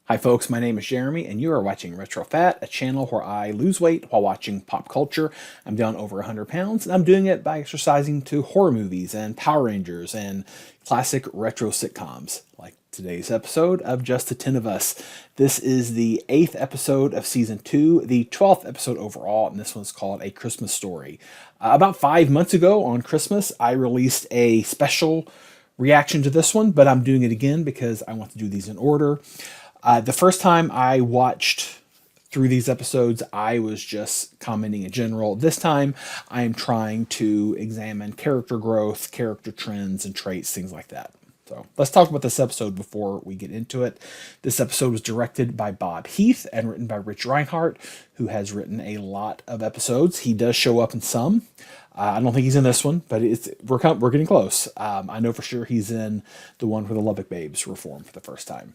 Hi folks, my name is Jeremy and you are watching RetroFat, a channel where I lose weight while watching pop culture. I'm down over 100 pounds and I'm doing it by exercising to horror movies and Power Rangers and classic retro sitcoms, like today's episode of Just the 10 of Us. This is the 8th episode of Season 2, the 12th episode overall, and this one's called A Christmas Story. About 5 months ago on Christmas, I released a special reaction to this one, but I'm doing it again because I want to do these in order. The first time I watched through these episodes, I was just commenting in general. This time, I am trying to examine character growth, character trends, and traits, things like that. So let's talk about this episode before we get into it. This episode was directed by Bob Heath and written by Rich Reinhardt, who has written a lot of episodes. He does show up in some. I don't think he's in this one, but we're getting close. I know for sure he's in the one where the Lubbock Babes were formed for the first time.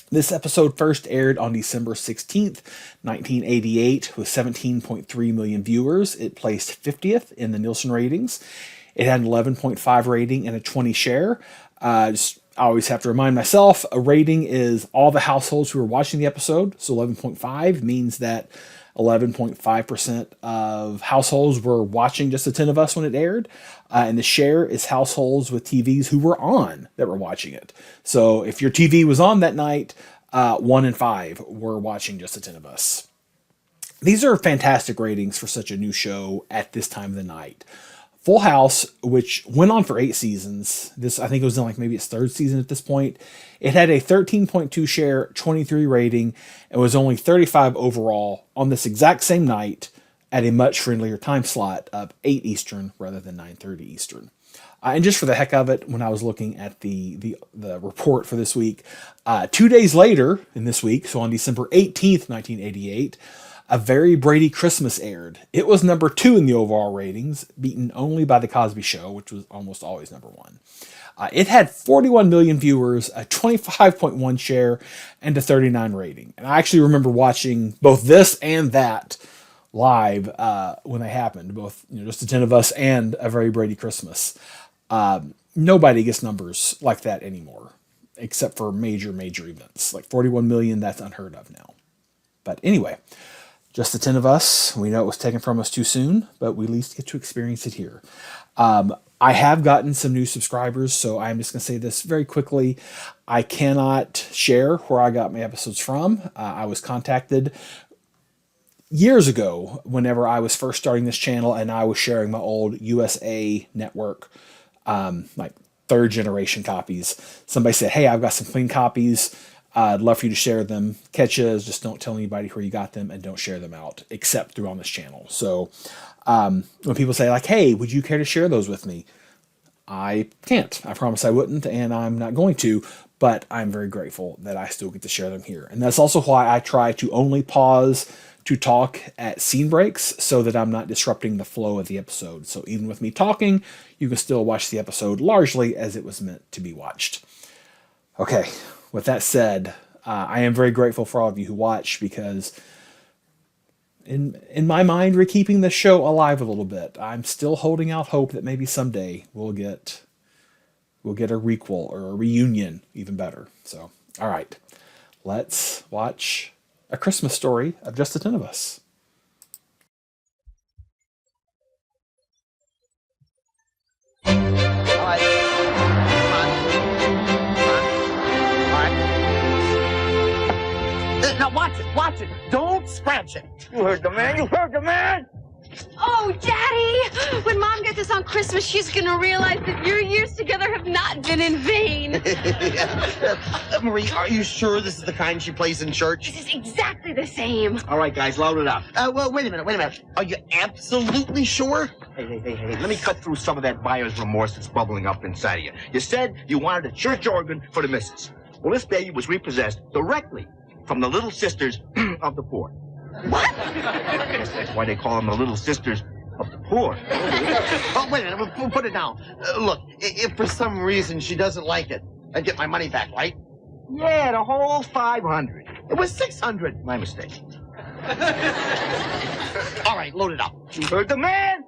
This episode first aired on December 16th, 1988, with 17.3 million viewers. It placed 50th in the Nielsen ratings. It had an 11.5 rating and a 20 share. I always have to remind myself, a rating is all the households who are watching the episode. So 11.5 means that 11.5% of households were watching Just the 10 of Us when it aired. And the share is households with TVs who were on that were watching it. So if your TV was on that night, 1 in 5 were watching Just the 10 of Us. These are fantastic ratings for such a new show at this time of the night. Full House, which went on for 8 seasons. I think it was in maybe its 3rd season at this point. It had a 13.2 share, 23 rating, and was only 35 overall on this exact same night at a much friendlier time slot of 8 Eastern rather than 9:30 Eastern. And just for the heck of it, when I was looking at the report for this week, 2 days later in this week, so on December 18th, 1988, A Very Brady Christmas aired. It was number 2 in the overall ratings, beaten only by The Cosby Show, which was almost always number 1. It had 41 million viewers, a 25.1 share, and a 39 rating. And I actually remember watching both this and that live when they happened, both Just the 10 of Us and A Very Brady Christmas. Nobody gets numbers like that anymore, except for major events. Like 41 million, that's unheard of now. But anyway, Just the 10 of Us, we know it was taken from us too soon, but we at least get to experience it here. I have gotten some new subscribers, so I'm just going to say this very quickly. I cannot share where I got my episodes from. I was contacted years ago whenever I was first starting this channel, and I was sharing my old USA Network, 3rd generation copies. Somebody said, hey, I've got some clean copies. I'd love for you to share them. Catch is just don't tell anybody where you got them and don't share them out except through on this channel. So when people say hey, would you care to share those with me? I can't. I promise I wouldn't, and I'm not going to, but I'm very grateful that I still get to share them here. And that's also why I try to only pause to talk at scene breaks so that I'm not disrupting the flow of the episode. So even with me talking, you can still watch the episode largely as it was meant to be watched. Okay. With that said, I am very grateful for all of you who watch because in my mind, we're keeping the show alive a little bit. I'm still holding out hope that maybe someday we'll get a requel or a reunion, even better. So, all right, let's watch A Christmas Story of Just the 10 of Us. Now watch it. Don't scratch it. You heard the man. Oh, Daddy! When Mom gets us on Christmas, she's gonna realize that your years together have not been in vain. Marie, are you sure this is the kind she plays in church? This is exactly the same. All right, guys, load it up. Well, wait a minute. Are you absolutely sure? Hey, let me cut through some of that buyer's remorse that's bubbling up inside of you. You said you wanted a church organ for the missus. Well, this baby was repossessed directly from the Little Sisters of the Poor. What? Yes, that's why they call them the Little Sisters of the Poor. Oh, wait a minute, we'll put it down. Look, if for some reason she doesn't like it, I'd get my money back, right? Yeah, the whole 500. It was 600. My mistake. All right, load it up. You heard the man.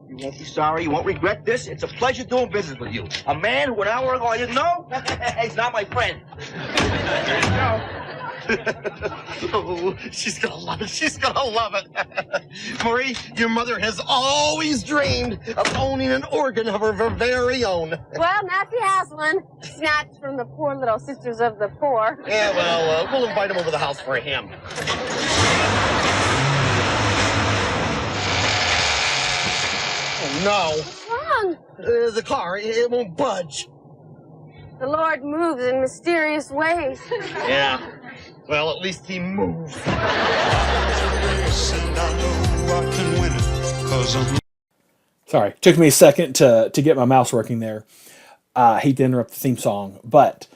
You won't be sorry. You won't regret this. It's a pleasure doing business with you. A man who an hour ago I didn't know, he's not my friend. There you go. Oh, she's gonna love it. She's gonna love it. Marie, your mother has always dreamed of owning an organ of her very own. Well, now she has one. Snatched from the poor little sisters of the poor. Yeah, well, we'll invite him over the house for a hymn. Oh, no. What's wrong? The car, it won't budge. The Lord moves in mysterious ways. Yeah. Well, at least he moves. Sorry, took me a second to get my mouse working there. Hate to interrupt the theme song, but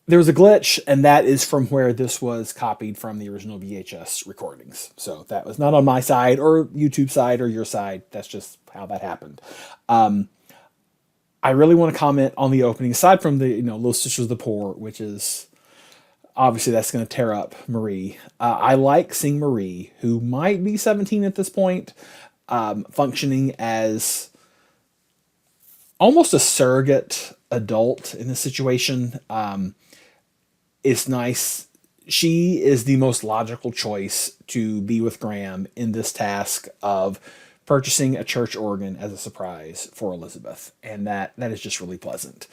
there was a glitch, and that is from where this was copied from the original VHS recordings. So that was not on my side or YouTube side or your side. That's just how that happened. I really want to comment on the opening, aside from the Little Sisters of the Poor, which is obviously that's going to tear up Marie. I like seeing Marie, who might be 17 at this point, functioning as almost a surrogate adult in this situation. It's nice. She is the most logical choice to be with Graham in this task of purchasing a church organ as a surprise for Elizabeth. And that is just really pleasant.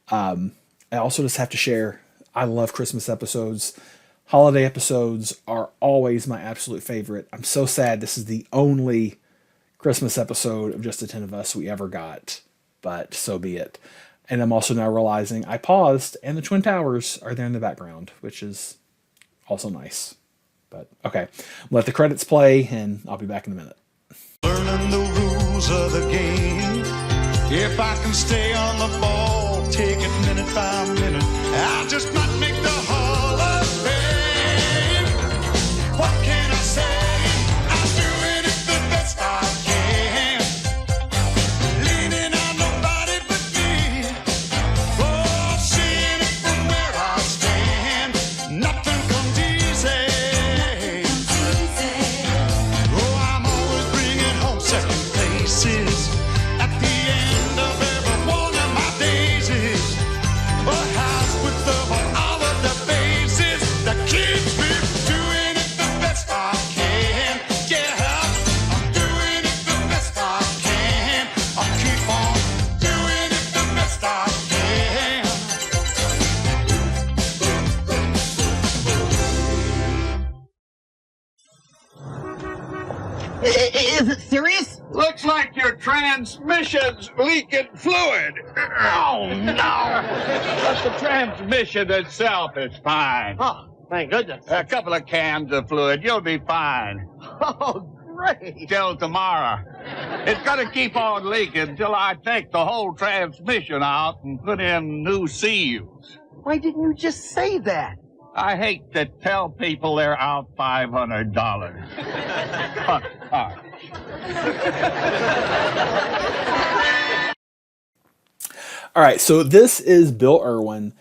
I also just have to share, I love Christmas episodes. Holiday episodes are always my absolute favorite. I'm so sad this is the only Christmas episode of Just the 10 of Us we ever got, but so be it. And I'm also now realizing I paused and the Twin Towers are there in the background, which is also nice. But okay, let the credits play and I'll be back in a minute. Learning the rules of the game. If I can stay on the ball, take it minute by minute, I just might make the Hall of Fame. What can I say? I'm doing it the best I can. Leaning on nobody but me. Oh, seeing it from where I stand. Nothing comes easy. Oh, I'm always bringing home second places at the end of every one of my daisies. A house with all of the bases that keeps me doing it the best I can. Yeah, I'm doing it the best I can. I'll keep on doing it the best I can. Is it serious? Looks like your transmission's leaking fluid. Oh, no. But the transmission itself is fine. Oh, thank goodness. A couple of cans of fluid, you'll be fine. Oh, great. Till tomorrow. It's gonna keep on leaking till I take the whole transmission out and put in new seals. Why didn't you just say that? I hate to tell people they're out $500. All right, so this is Bill Irwin.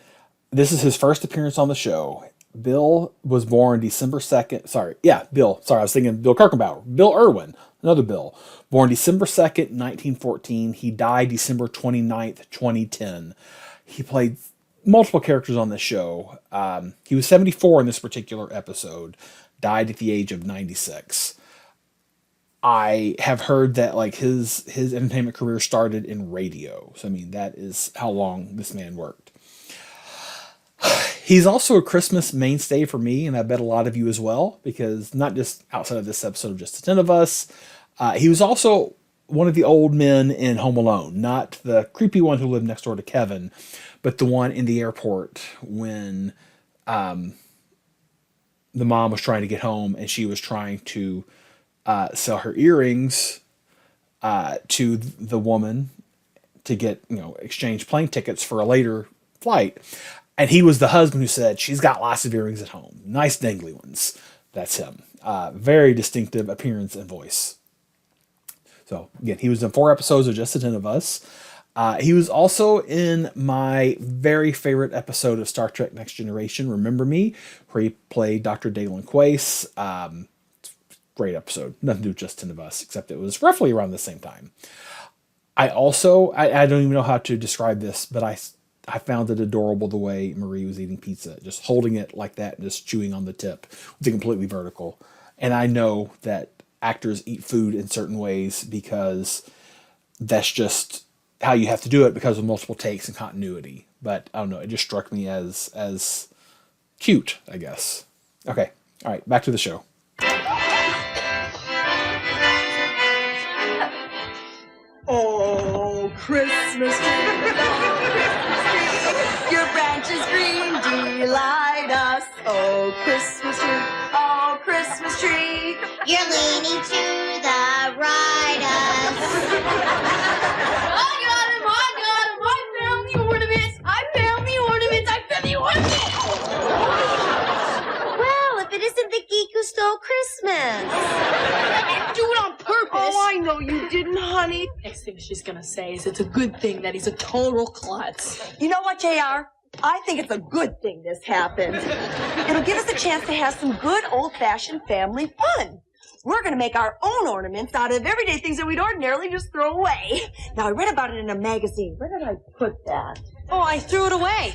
This is his first appearance on the show. Bill was born December 2nd. Bill. Sorry, I was thinking Bill Kirkenbauer. Bill Irwin, another Bill. Born December 2nd, 1914. He died December 29th, 2010. He played multiple characters on this show. He was 74 in this particular episode. Died at the age of 96. I have heard that like his entertainment career started in radio. So I mean, that is how long this man worked. He's also a Christmas mainstay for me, and I bet a lot of you as well, because not just outside of this episode of Just the 10 of Us, he was also one of the old men in Home Alone, not the creepy one who lived next door to Kevin, but the one in the airport when the mom was trying to get home and she was trying to sell her earrings to the woman to get, exchange plane tickets for a later flight. And he was the husband who said, she's got lots of earrings at home. Nice dangly ones. That's him. Very distinctive appearance and voice. So again, he was in 4 episodes of Just the 10 of Us. He was also in my very favorite episode of Star Trek Next Generation, Remember Me, where he played Dr. Dalen Quace. Great episode. Nothing to do with Just 10 of Us, except it was roughly around the same time. I don't even know how to describe this, but I found it adorable the way Marie was eating pizza, just holding it like that and just chewing on the tip with it completely vertical. And I know that actors eat food in certain ways because that's just how you have to do it because of multiple takes and continuity. But I don't know, it just struck me as cute, I guess. Okay, all right, back to the show. Oh, Christmas tree, your branches green delight us. Oh, Christmas tree, You're leaning to the right us. I got him! I found the ornaments! I found the ornaments! Well, if it isn't the geek who stole Christmas. I didn't do it on purpose! Oh, I know you didn't, honey. Next thing she's gonna say is it's a good thing that he's a total klutz. You know what, JR? I think it's a good thing this happened. It'll give us a chance to have some good old-fashioned family fun. We're going to make our own ornaments out of everyday things that we'd ordinarily just throw away. Now, I read about it in a magazine. Where did I put that? Oh, I threw it away.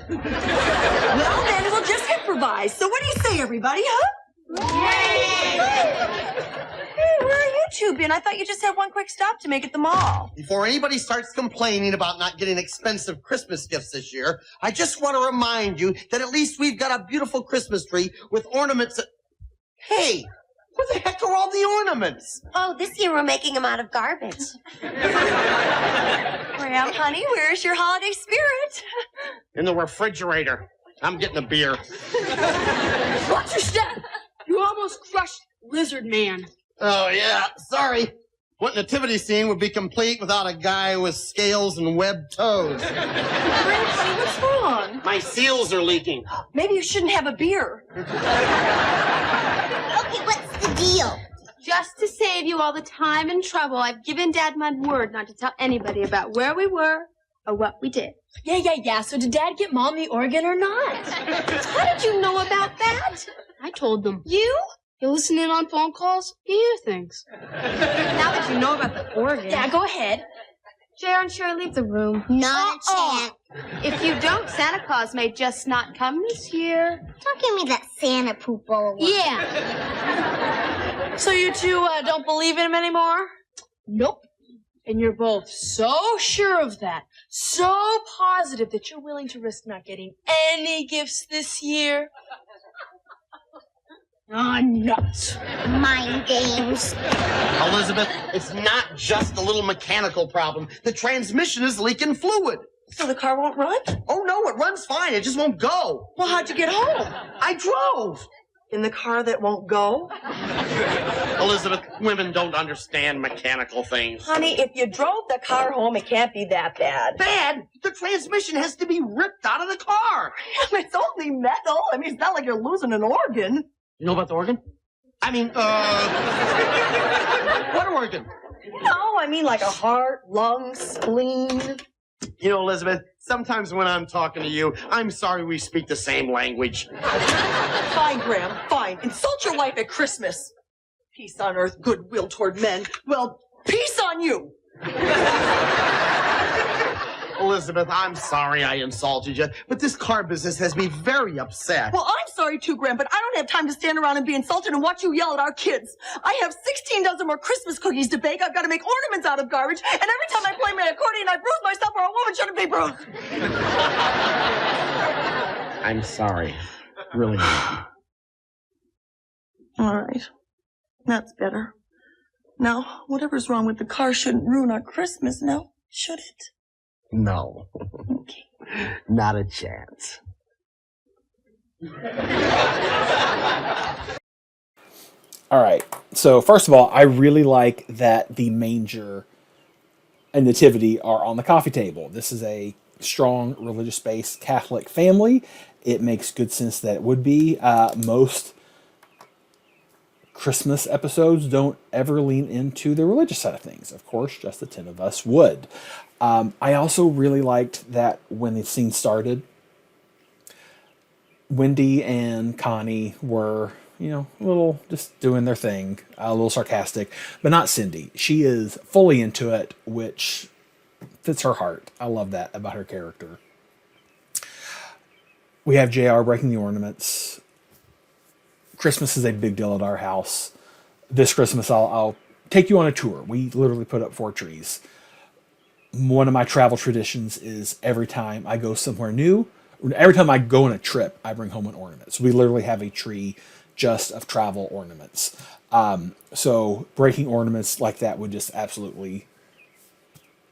Well, then we'll just improvise. So what do you say, everybody, huh? Hey, where are you two been? I thought you just had one quick stop to make at the mall. Before anybody starts complaining about not getting expensive Christmas gifts this year, I just want to remind you that at least we've got a beautiful Christmas tree with ornaments that... Hey, where the heck are all the ornaments? Oh, this year we're making them out of garbage. Well, honey, where's your holiday spirit? In the refrigerator. I'm getting a beer. Watch your step. You almost crushed Lizard Man. Oh, yeah, sorry. What nativity scene would be complete without a guy with scales and webbed toes? Francie, what's wrong? My seals are leaking. Maybe you shouldn't have a beer. Okay, what's the deal? Just to save you all the time and trouble, I've given Dad my word not to tell anybody about where we were or what we did. Yeah. So did Dad get Mom the organ or not? How did you know about that? I told them. You? You listen in on phone calls? You hear things. Now that you know about the organ. Yeah, go ahead. J.R. and Sherry, leave the room. Not a chance. If you don't, Santa Claus may just not come this year. Don't give me that Santa poop all over. Yeah. So you two don't believe in him anymore? Nope. And you're both so sure of that, so positive that you're willing to risk not getting any gifts this year? Ah, nuts. Mind games. Elizabeth, it's not just a little mechanical problem. The transmission is leaking fluid. So the car won't run? Oh, no, it runs fine. It just won't go. Well, how'd you get home? I drove. In the car that won't go? Elizabeth, women don't understand mechanical things. Honey, if you drove the car home, it can't be that bad. Bad? The transmission has to be ripped out of the car. It's only metal. I mean, it's not like you're losing an organ. You know about the organ? I mean, what organ? No, I mean like a heart, lungs, spleen. You know, Elizabeth, sometimes when I'm talking to you, I'm sorry we speak the same language. Fine, Graham, fine. Insult your wife at Christmas. Peace on earth, goodwill toward men. Well, peace on you. Elizabeth, I'm sorry I insulted you, but this car business has me very upset. Well, I'm sorry too, Graham, but I don't have time to stand around and be insulted and watch you yell at our kids. I have 16 dozen more Christmas cookies to bake. I've got to make ornaments out of garbage, and every time I play my accordion, I bruise myself where a woman shouldn't be bruised. I'm sorry. Really. All right. That's better. Now, whatever's wrong with the car shouldn't ruin our Christmas, now, should it? No. Okay. Not a chance. All right. So first of all, I really like that the manger and nativity are on the coffee table. This is a strong religious-based Catholic family. It makes good sense that it would be. Most Christmas episodes don't ever lean into the religious side of things. Of course, just the 10 of us would. I also really liked that when the scene started, Wendy and Connie were, a little just doing their thing, a little sarcastic, but not Cindy. She is fully into it, which fits her heart. I love that about her character. we have JR breaking the ornaments. Christmas is a big deal at our house. This Christmas, I'll take you on a tour. We literally put up 4 trees. One of my travel traditions is every time I go somewhere new, every time I go on a trip, I bring home an ornament. So we literally have a tree just of travel ornaments. So breaking ornaments like that would just absolutely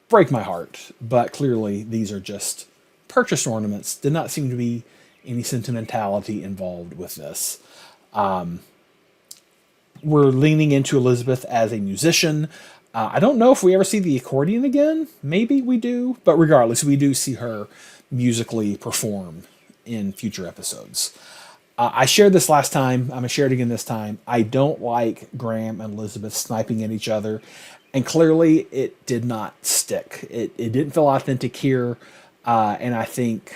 break my heart. But clearly, these are just purchased ornaments. Did not seem to be any sentimentality involved with this. We're leaning into Elizabeth as a musician. I don't know if we ever see the accordion again. Maybe we do. But regardless, we do see her musically perform in future episodes. I shared this last time. I'm going to share it again this time. I don't like Graham and Elizabeth sniping at each other. And clearly, it did not stick. It didn't feel authentic here. And I think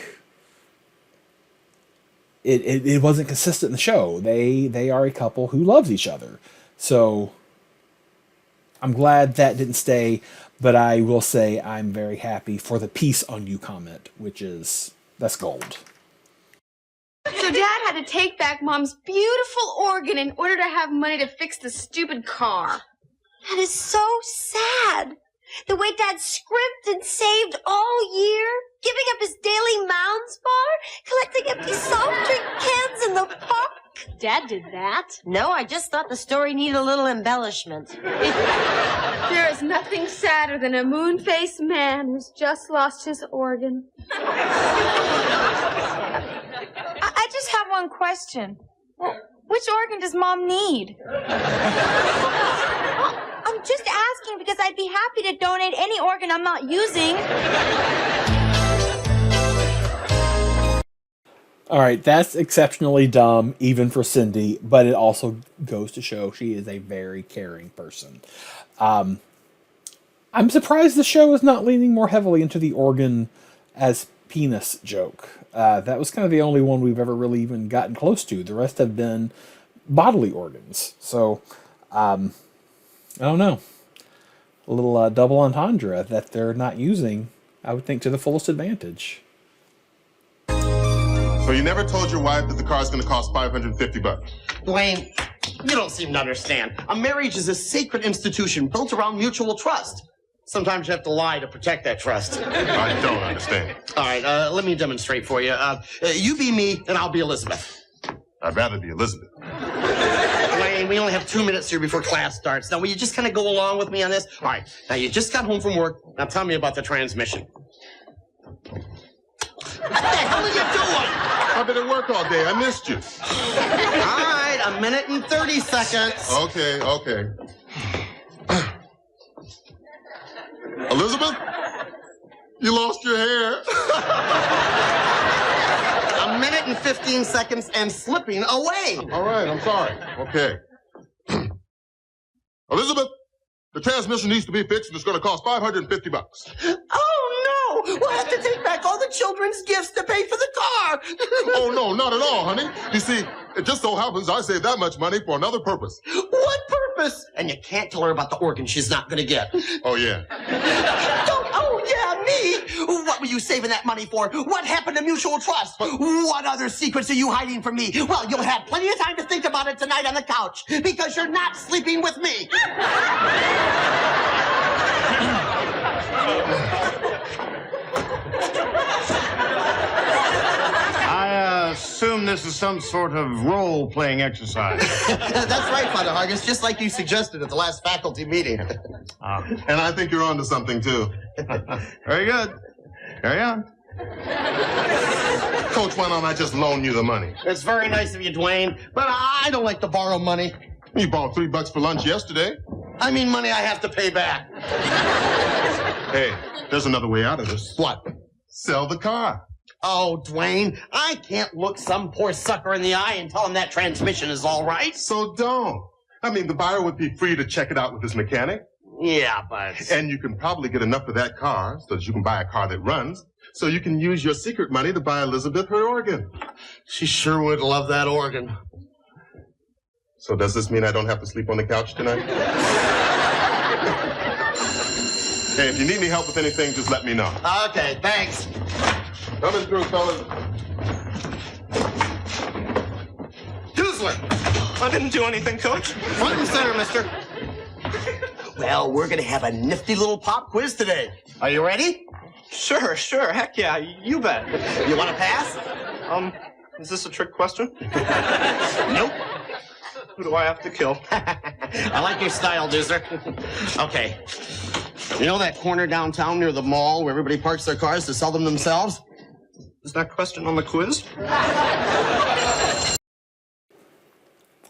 it wasn't consistent in the show. They are a couple who loves each other. So I'm glad that didn't stay. But I will say I'm very happy for the peace on you comment, that's gold. So Dad had to take back Mom's beautiful organ in order to have money to fix the stupid car. That is so sad. The way Dad scrimped and saved all year, giving up his daily Mounds bar, collecting empty soft drink cans in the park. Dad did that? No, I just thought the story needed a little embellishment. There is nothing sadder than a moon-faced man who's just lost his organ. I just have one question. Well, which organ does Mom need? I'm just asking because I'd be happy to donate any organ I'm not using. All right, that's exceptionally dumb, even for Cindy, but it also goes to show she is a very caring person. I'm surprised the show is not leaning more heavily into the organ as penis joke. That was kind of the only one we've ever really even gotten close to. The rest have been bodily organs. So, I don't know. A little double entendre that they're not using, I would think, to the fullest advantage. So you never told your wife that the car's going to cost $550? Dwayne, you don't seem to understand. A marriage is a sacred institution built around mutual trust. Sometimes you have to lie to protect that trust. I don't understand. All right, let me demonstrate for you. You be me, and I'll be Elizabeth. I'd rather be Elizabeth. Dwayne, we only have 2 minutes here before class starts. Now, will you just kind of go along with me on this? All right, now you just got home from work. Now tell me about the transmission. What the hell are you doing? I've been at work all day. I missed you. All right, 1 minute and 30 seconds. Okay. Elizabeth? You lost your hair. 1 minute and 15 seconds and slipping away. All right, I'm sorry. Okay. Elizabeth, the transmission needs to be fixed and it's going to cost $550. Oh, no! We'll have to take back all the children's gifts to pay for the car. Oh, no, not at all, honey. You see, it just so happens I saved that much money for another purpose. What purpose? And you can't tell her about the organ she's not going to get. Oh, yeah. Oh, yeah, me. What were you saving that money for? What happened to mutual trust? What other secrets are you hiding from me? Well, you'll have plenty of time to think about it tonight on the couch because you're not sleeping with me. I assume this is some sort of role-playing exercise. That's right, Father Hargis, just like you suggested at the last faculty meeting. And I think you're onto something, too. Very good. Carry on. Coach, why don't I just loan you the money? It's very nice of you, Dwayne, but I don't like to borrow money. You bought $3 for lunch yesterday. I mean money I have to pay back. Hey, there's another way out of this. What? Sell the car. Oh, Dwayne, I can't look some poor sucker in the eye and tell him that transmission is all right. So don't. I mean, the buyer would be free to check it out with his mechanic. Yeah, but... And you can probably get enough of that car so that you can buy a car that runs, so you can use your secret money to buy Elizabeth her organ. She sure would love that organ. So does this mean I don't have to sleep on the couch tonight? Hey, if you need any help with anything, just let me know. Okay, thanks. Coming through, fellas. I didn't do anything, Coach. Front and center, mister. Well, we're going to have a nifty little pop quiz today. Are you ready? Sure. Heck yeah, you bet. You want to pass? Is this a trick question? Nope. Who do I have to kill? I like your style, Doozer. Okay. You know that corner downtown near the mall where everybody parks their cars to sell them themselves? Is that question on the quiz?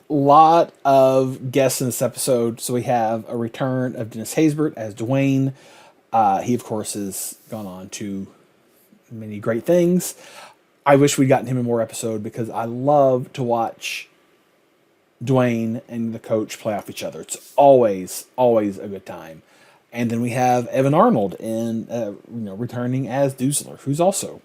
Lot of guests in this episode. So we have a return of Dennis Haysbert as Dwayne. He, of course, has gone on to many great things. I wish we'd gotten him in more episode because I love to watch Dwayne and the coach play off each other. It's always a good time. And then we have Evan Arnold in, returning as Doozler, who's also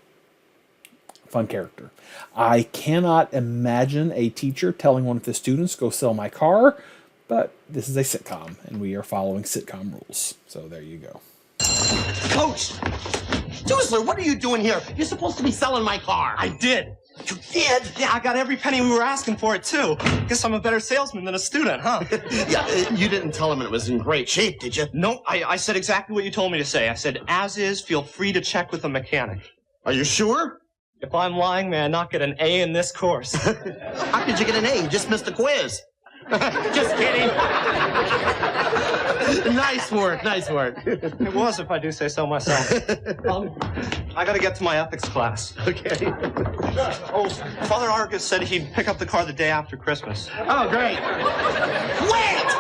a fun character. I cannot imagine a teacher telling one of his students, go sell my car, but this is a sitcom, and we are following sitcom rules. So there you go. Coach! Doozler, what are you doing here? You're supposed to be selling my car. I did. You did? Yeah, I got every penny we were asking for it, too. Guess I'm a better salesman than a student, huh? Yeah, you didn't tell him it was in great shape, did you? No, I said exactly what you told me to say. I said, as is, feel free to check with a mechanic. Are you sure? If I'm lying, may I not get an A in this course? How could you get an A? You just missed the quiz. Just kidding. Nice work. It was, if I do say so myself. I gotta get to my ethics class. Okay. Oh, Father Argus said he'd pick up the car the day after Christmas. Oh, great. Wait!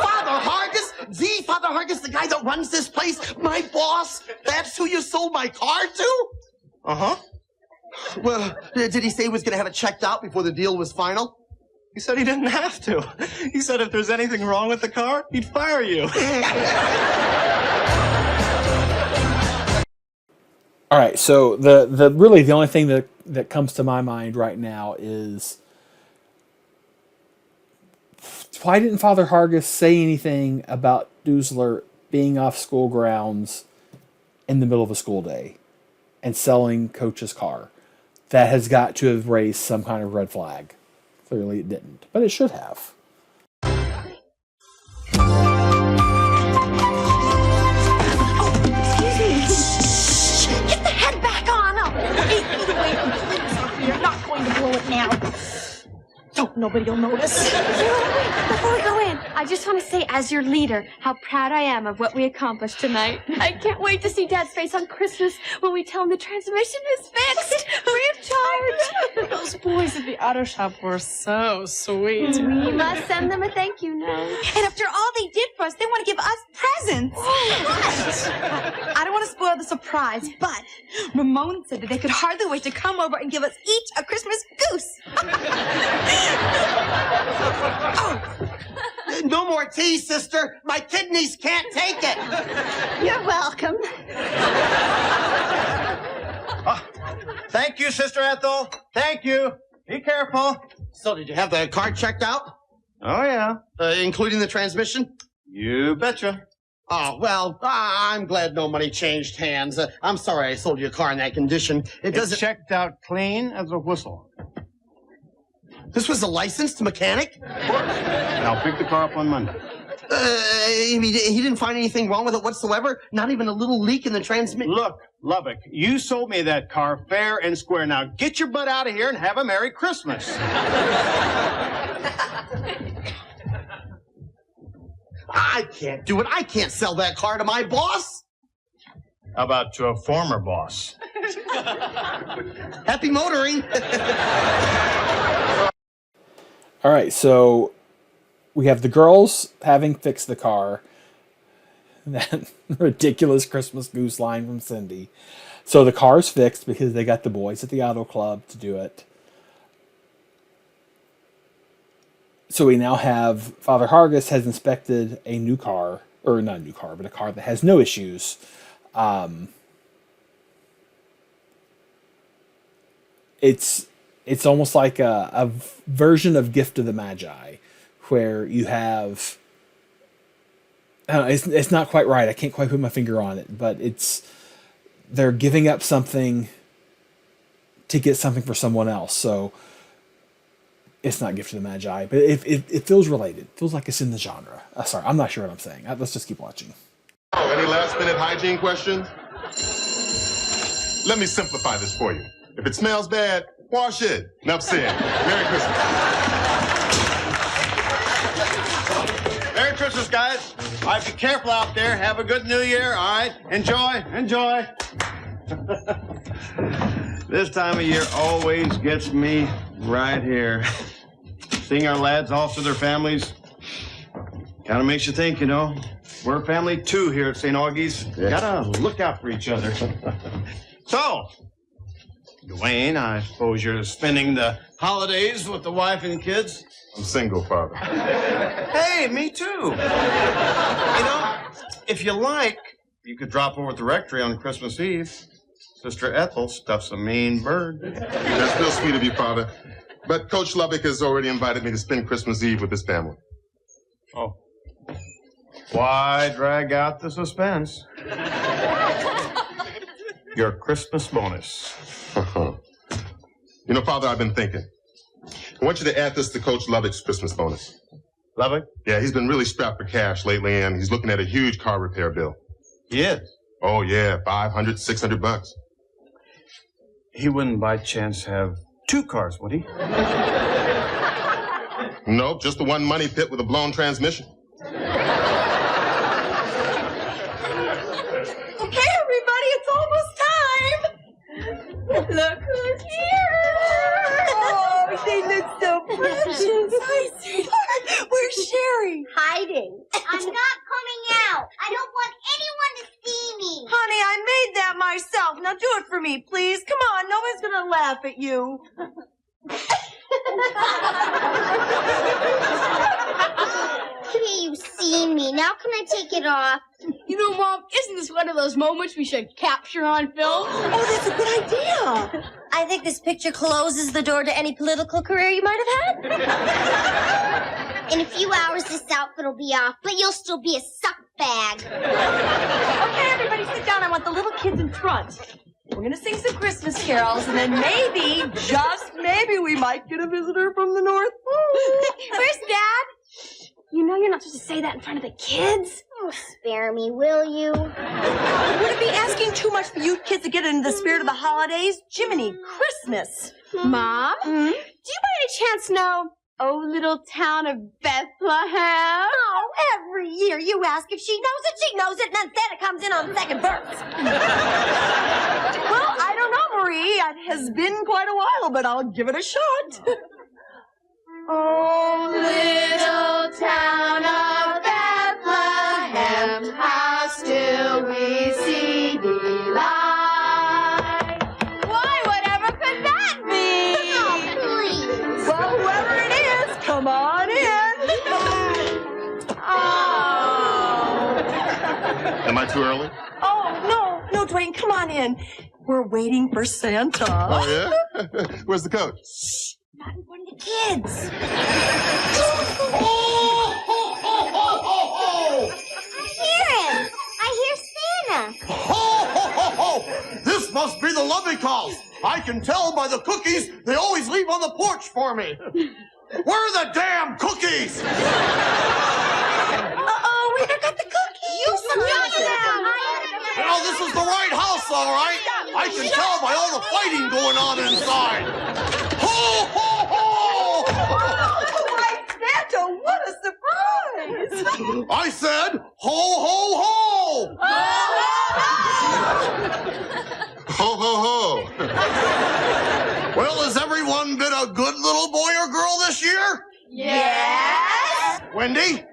Father Hargis? The Father Hargis, the guy that runs this place? My boss? That's who you sold my car to? Uh-huh. Well, did he say he was going to have it checked out before the deal was final? He said he didn't have to. He said if there's anything wrong with the car, he'd fire you. All right, so the really the only thing that comes to my mind right now is why didn't Father Hargis say anything about Doozler being off school grounds in the middle of a school day and selling Coach's car? That has got to have raised some kind of red flag. Clearly it didn't, but it should have. Excuse me. Get the head back on. Either way, you're not going to blow it now. Don't nobody will notice. Before we go in, I just want to say, as your leader, how proud I am of what we accomplished tonight. I can't wait to see Dad's face on Christmas when we tell him the transmission is fixed, free of charge. Those boys at the auto shop were so sweet. We must send them a thank you note. And after all they did for us, they want to give us presents. But I don't want to spoil the surprise, but Ramon said that they could hardly wait to come over and give us each a Christmas goose. No more tea, sister. My kidneys can't take it. You're welcome. Thank you, Sister Ethel. Thank you. Be careful. So, did you have the car checked out? Oh, yeah. Including the transmission? You betcha. Oh, well, I'm glad no money changed hands. I'm sorry I sold you a car in that condition. It's checked out clean as a whistle. This was a licensed mechanic? I'll pick the car up on Monday. He didn't find anything wrong with it whatsoever? Not even a little leak in the transmission? Look, Lubbock, you sold me that car fair and square. Now get your butt out of here and have a Merry Christmas. I can't do it. I can't sell that car to my boss. How about to a former boss? Happy motoring. All right, so we have the girls having fixed the car. That ridiculous Christmas goose line from Cindy. So the car's fixed because they got the boys at the auto club to do it. So we now have Father Hargis has inspected a new car, or not a new car, but a car that has no issues. It's almost like a version of Gift of the Magi, where you have, it's not quite right. I can't quite put my finger on it, but they're giving up something to get something for someone else. So It's not Gift of the Magi, but it feels related. It feels like it's in the genre. Sorry, I'm not sure what I'm saying. Let's just keep watching. Any last-minute hygiene questions? Let me simplify this for you. If it smells bad, wash it. Enough said. Merry Christmas. Merry Christmas, guys. All right, be careful out there. Have a good New Year. All right, enjoy. This time of year always gets me right here. Seeing our lads off to their families kind of makes you think, you know, we're a family too here at St. Augie's. Yeah. Gotta look out for each other. So, Dwayne, I suppose you're spending the holidays with the wife and kids? I'm single, Father. Hey, me too. You know, if you like, you could drop over at the rectory on Christmas Eve. Sister Ethel stuffs a mean bird. That's real sweet of you, Father. But Coach Lubbock has already invited me to spend Christmas Eve with his family. Oh. Why drag out the suspense? Your Christmas bonus. You know, Father, I've been thinking. I want you to add this to Coach Lubbock's Christmas bonus. Lubbock? Yeah, he's been really strapped for cash lately, and he's looking at a huge car repair bill. He is? Oh, yeah, $500, $600. He wouldn't by chance have 2 cars, would he? Nope, just the one money pit with a blown transmission. Okay, everybody, it's almost time. Look who's here. Oh, they look so precious. Hi, sweetheart. Where's Sherry? Hiding. I'm not coming out. I don't want anyone to see me. Honey, I made that myself. Now do it for me, please. Come on, nobody's gonna laugh at you. Okay, you've seen me. Now can I take it off? You know, Mom, isn't this one of those moments we should capture on film? Oh, that's a good idea. I think this picture closes the door to any political career you might have had. In a few hours, this outfit will be off, but you'll still be a suck bag. Okay, everybody sit down. I want the little kids in front. We're gonna sing some Christmas carols, and then maybe, just maybe, we might get a visitor from the North Pole. Where's Dad? You know you're not supposed to say that in front of the kids. Oh, spare me, will you? Would it be asking too much for you kids to get into the spirit of the holidays? Jiminy Christmas. Mom, do you by any chance know Oh Little Town of Bethlehem? Oh, every year you ask if she knows it, and then Santa comes in on second verse. Well, I don't know, Marie. It has been quite a while, but I'll give it a shot. Oh, little town of Bethlehem, how still we see thee lie. Why, whatever could that be? Oh, please. Well, whoever it is, come on in. Oh. Am I too early? Oh, no, Dwayne, come on in. We're waiting for Santa. Oh, yeah? Where's the coach? Not in front of the kids. I hear him. I hear Santa. Ho, ho, ho, ho! This must be the Lubbock house. I can tell by the cookies they always leave on the porch for me. Where are the damn cookies? Uh-oh, we forgot the cookies. You forgot them. You know, this is the right house, all right. I can tell by all the fighting going on inside. Ho, ho, ho! Oh, my Santa, what a surprise. I said, ho, ho, ho! Ho, ho, ho. Well, has everyone been a good little boy or girl this year? Yes. Wendy?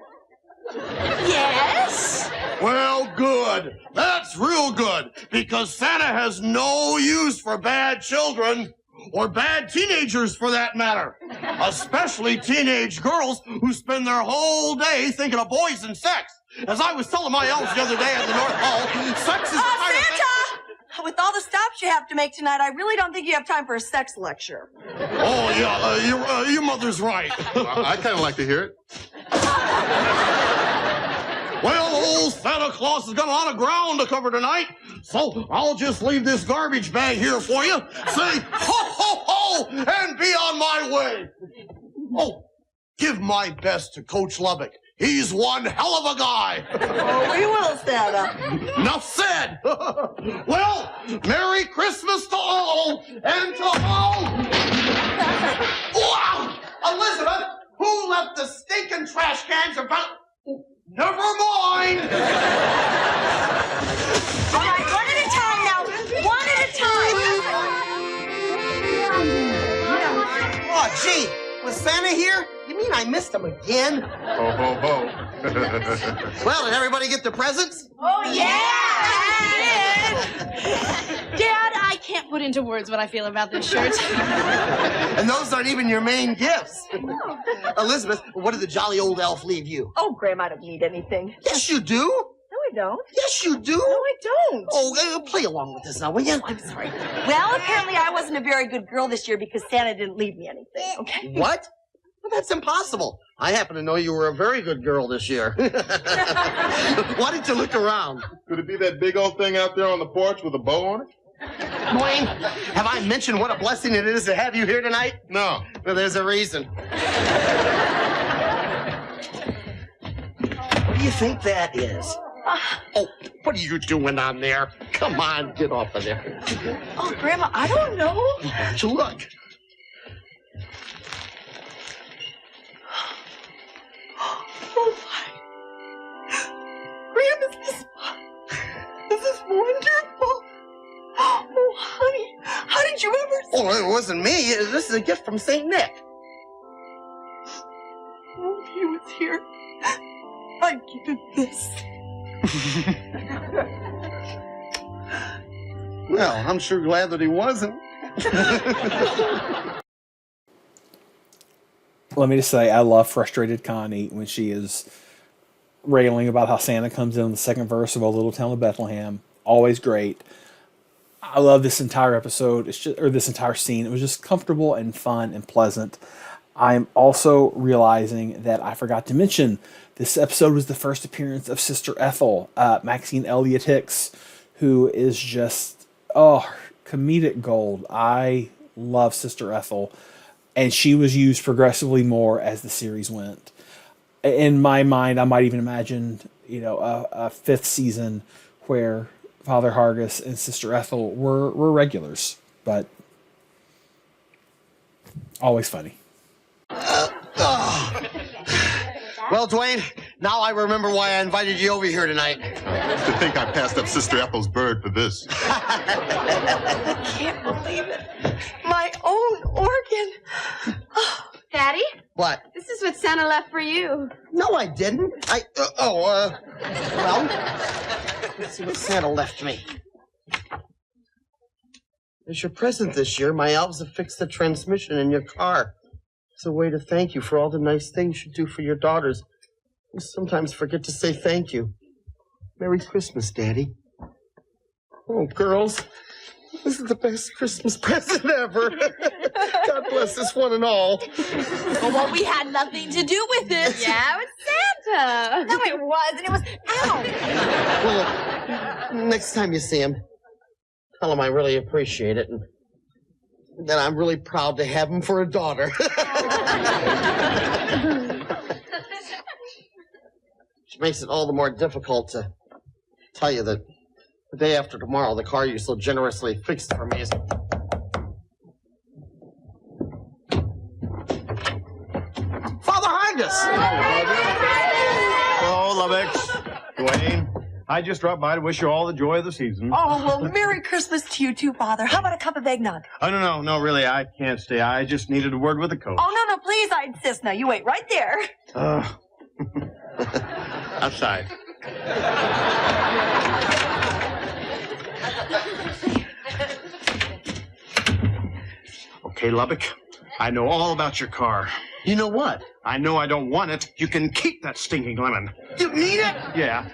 Yes. Well, good. That's real good, because Santa has no use for bad children, or bad teenagers for that matter. Especially teenage girls who spend their whole day thinking of boys and sex. As I was telling my elves the other day at the North Pole, sex is the kind of thing... Santa! With all the stops you have to make tonight, I really don't think you have time for a sex lecture. Oh, yeah, your mother's right. I'd kind of like to hear it. Well, old Santa Claus has got a lot of ground to cover tonight, so I'll just leave this garbage bag here for you. Say ho, ho, ho, and be on my way. Oh, give my best to Coach Lubbock. He's one hell of a guy. Oh, we will, Santa. Enough said. Well, Merry Christmas to all and to all. Wow! Elizabeth, who left the stinking trash cans about? Never mind. All right, one at a time now. One at a time. Oh, gee, was Santa here? You mean I missed him again? Ho, ho, ho. Well, did everybody get their presents? Oh, yeah! Dad, I can't put into words what I feel about this shirt. And those aren't even your main gifts. Elizabeth, what did the jolly old elf leave you? Oh, Graham, I don't need anything. Yes, you do. No, I don't. Yes, you do. No, I don't. Oh, play along with this now, will you? I'm sorry. Well, apparently I wasn't a very good girl this year because Santa didn't leave me anything, okay? What? Well, that's impossible. I happen to know you were a very good girl this year. Why didn't you look around? Could it be that big old thing out there on the porch with a bow on it? Dwayne, have I mentioned what a blessing it is to have you here tonight? No. Well, there's a reason. What do you think that is? Oh, what are you doing on there? Come on, get off of there. Oh, Grandma, I don't know. Why don't you look? Oh, my. Graham, this is wonderful. Oh, honey, how did you ever... Oh, it wasn't me. This is a gift from St. Nick. Oh, if he was here, I'd give him this. Well, I'm sure glad that he wasn't. Let me just say, I love frustrated Connie when she is railing about how Santa comes in the second verse of A Little Town of Bethlehem. Always great. I love this entire episode. It's just, or this entire scene. It was just comfortable and fun and pleasant. I'm also realizing that I forgot to mention this episode was the first appearance of Sister Ethel, Maxine Elliott Hicks, who is just, comedic gold. I love Sister Ethel. And she was used progressively more as the series went. In my mind, I might even imagine, a fifth season where Father Hargis and Sister Ethel were regulars, but always funny. Well, Dwayne, now I remember why I invited you over here tonight. To think I passed up Sister Ethel's bird for this. I can't believe it. My own organ. Daddy? What? This is what Santa left for you. No, I didn't. Well, let's see what Santa left me. As your present this year, my elves have fixed the transmission in your car. It's a way to thank you for all the nice things you do for your daughters. You sometimes forget to say thank you. Merry Christmas, Daddy. Oh, girls, this is the best Christmas present ever. God bless this one and all. Well, we had nothing to do with it. Yeah, it was Santa. No, it wasn't. It was Al. Well, next time you see him, tell him I really appreciate it and that I'm really proud to have him for a daughter. Which makes it all the more difficult to tell you that the day after tomorrow, the car you so generously fixed for me is... Father Hargis! Hello, Lubbock. Dwayne. I just dropped by to wish you all the joy of the season. Oh, well, Merry Christmas to you too, Father. How about a cup of eggnog? Oh, no, really, I can't stay. I just needed a word with the coach. Oh, no, please, I insist. Now, you wait right there. Outside. Okay, Lubbock, I know all about your car. You know what? I know I don't want it. You can keep that stinking lemon. You need it? Yeah.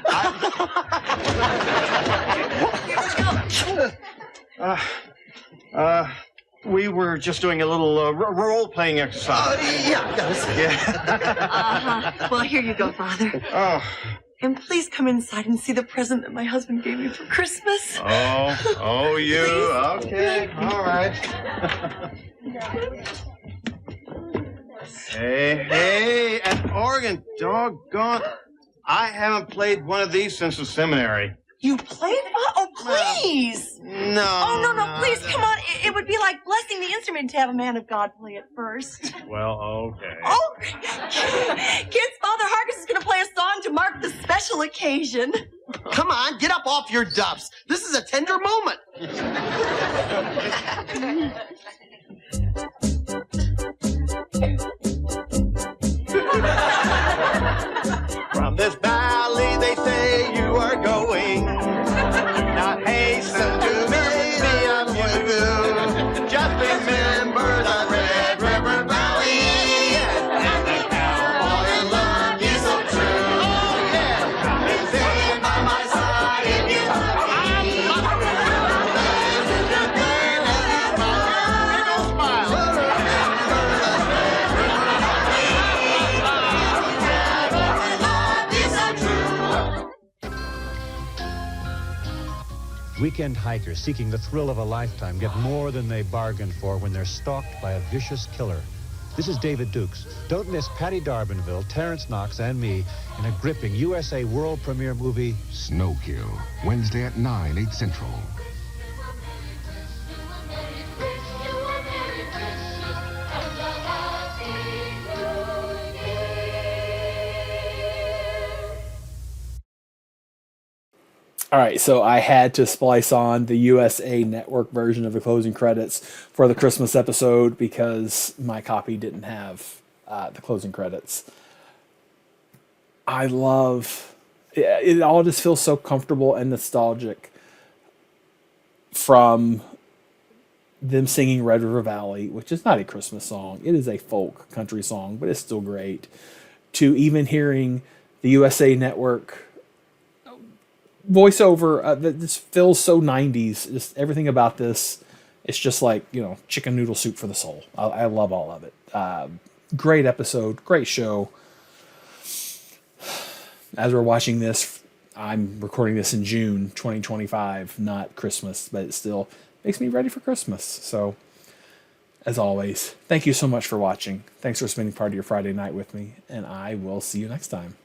We were just doing a little role-playing exercise. Uh-huh. Well, here you go, Father. Oh. And please come inside and see the present that my husband gave me for Christmas. You. Okay, all right. Hey, an organ, doggone. I haven't played one of these since the seminary. You played? Oh, please. No. Oh, no, please, come on. It would be like blessing the instrument to have a man of God play it first. Well, okay. Oh, kids, Father Harkins is going to play a song to mark the special occasion. Come on, get up off your duffs. This is a tender moment. From this valley, they say you are going. Do not hasten to make me of you. Just remember the Red River Valley and the cowboy love you so true. Oh yeah, come and stand by my side if you love me. Weekend hikers seeking the thrill of a lifetime get more than they bargained for when they're stalked by a vicious killer. This is David Dukes. Don't miss Patty D'Arbanville, Terrence Knox, and me in a gripping USA world premiere movie, Snowkill, Wednesday at 9, 8 Central. All right, so I had to splice on the USA Network version of the closing credits for the Christmas episode because my copy didn't have the closing credits. I love it. All just feels so comfortable and nostalgic from them singing Red River Valley, which is not a Christmas song. It is a folk country song, but it's still great. To even hearing the USA Network voiceover that just feels so 90s. Just everything about this, it's just like, chicken noodle soup for the soul. I love all of it. Great episode, great show. As we're watching this, I'm recording this in June 2025, not Christmas, but it still makes me ready for Christmas. So, as always, thank you so much for watching. Thanks for spending part of your Friday night with me, and I will see you next time.